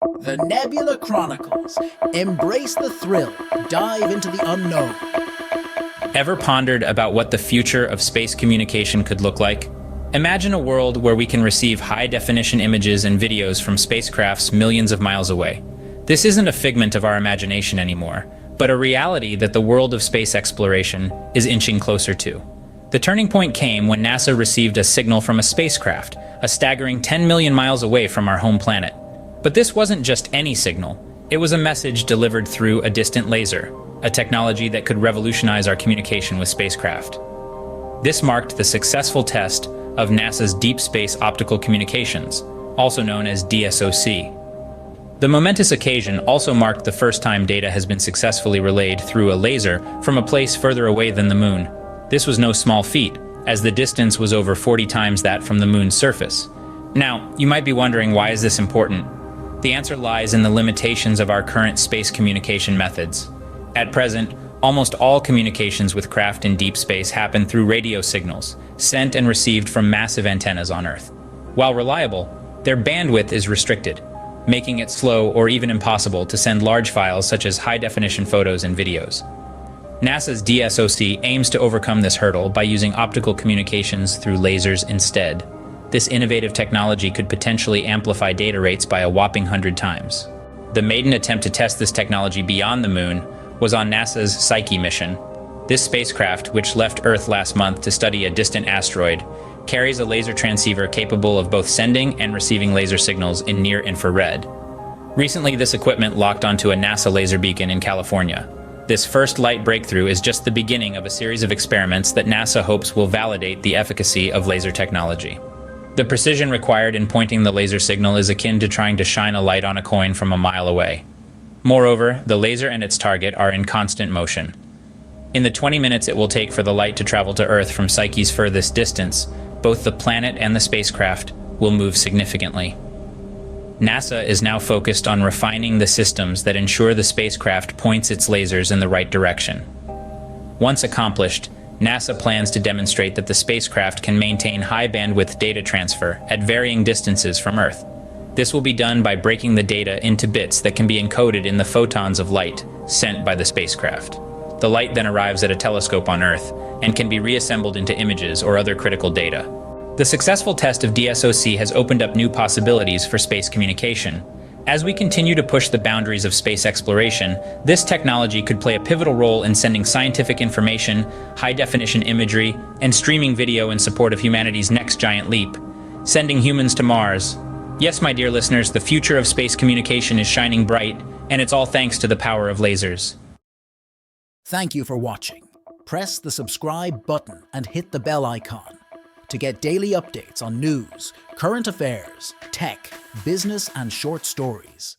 The Nebula Chronicles. Embrace the thrill. Dive into the unknown. Ever pondered about what the future of space communication could look like? Imagine a world where we can receive high-definition images and videos from spacecrafts millions of miles away. This isn't a figment of our imagination anymore, but a reality that the world of space exploration is inching closer to. The turning point came when NASA received a signal from a spacecraft, a staggering 10 million miles away from our home planet. But this wasn't just any signal. It was a message delivered through a distant laser, a technology that could revolutionize our communication with spacecraft. This marked the successful test of NASA's Deep Space Optical Communications, also known as DSOC. The momentous occasion also marked the first time data has been successfully relayed through a laser from a place further away than the moon. This was no small feat, as the distance was over 40 times that from the moon's surface. Now, you might be wondering, why is this important? The answer lies in the limitations of our current space communication methods. At present, almost all communications with craft in deep space happen through radio signals, sent and received from massive antennas on Earth. While reliable, their bandwidth is restricted, making it slow or even impossible to send large files such as high-definition photos and videos. NASA's DSOC aims to overcome this hurdle by using optical communications through lasers instead. This innovative technology could potentially amplify data rates by a whopping 100 times. The maiden attempt to test this technology beyond the moon was on NASA's Psyche mission. This spacecraft, which left Earth last month to study a distant asteroid, carries a laser transceiver capable of both sending and receiving laser signals in near-infrared. Recently, this equipment locked onto a NASA laser beacon in California. This first light breakthrough is just the beginning of a series of experiments that NASA hopes will validate the efficacy of laser technology. The precision required in pointing the laser signal is akin to trying to shine a light on a coin from a mile away. Moreover, the laser and its target are in constant motion. In the 20 minutes it will take for the light to travel to Earth from Psyche's furthest distance, both the planet and the spacecraft will move significantly. NASA is now focused on refining the systems that ensure the spacecraft points its lasers in the right direction. Once accomplished, NASA plans to demonstrate that the spacecraft can maintain high-bandwidth data transfer at varying distances from Earth. This will be done by breaking the data into bits that can be encoded in the photons of light sent by the spacecraft. The light then arrives at a telescope on Earth and can be reassembled into images or other critical data. The successful test of DSOC has opened up new possibilities for space communication. As we continue to push the boundaries of space exploration, this technology could play a pivotal role in sending scientific information, high-definition imagery, and streaming video in support of humanity's next giant leap, sending humans to Mars. Yes, my dear listeners, the future of space communication is shining bright, and it's all thanks to the power of lasers. Thank you for watching. Press the subscribe button and hit the bell icon to get daily updates on news, current affairs, tech, business, and short stories.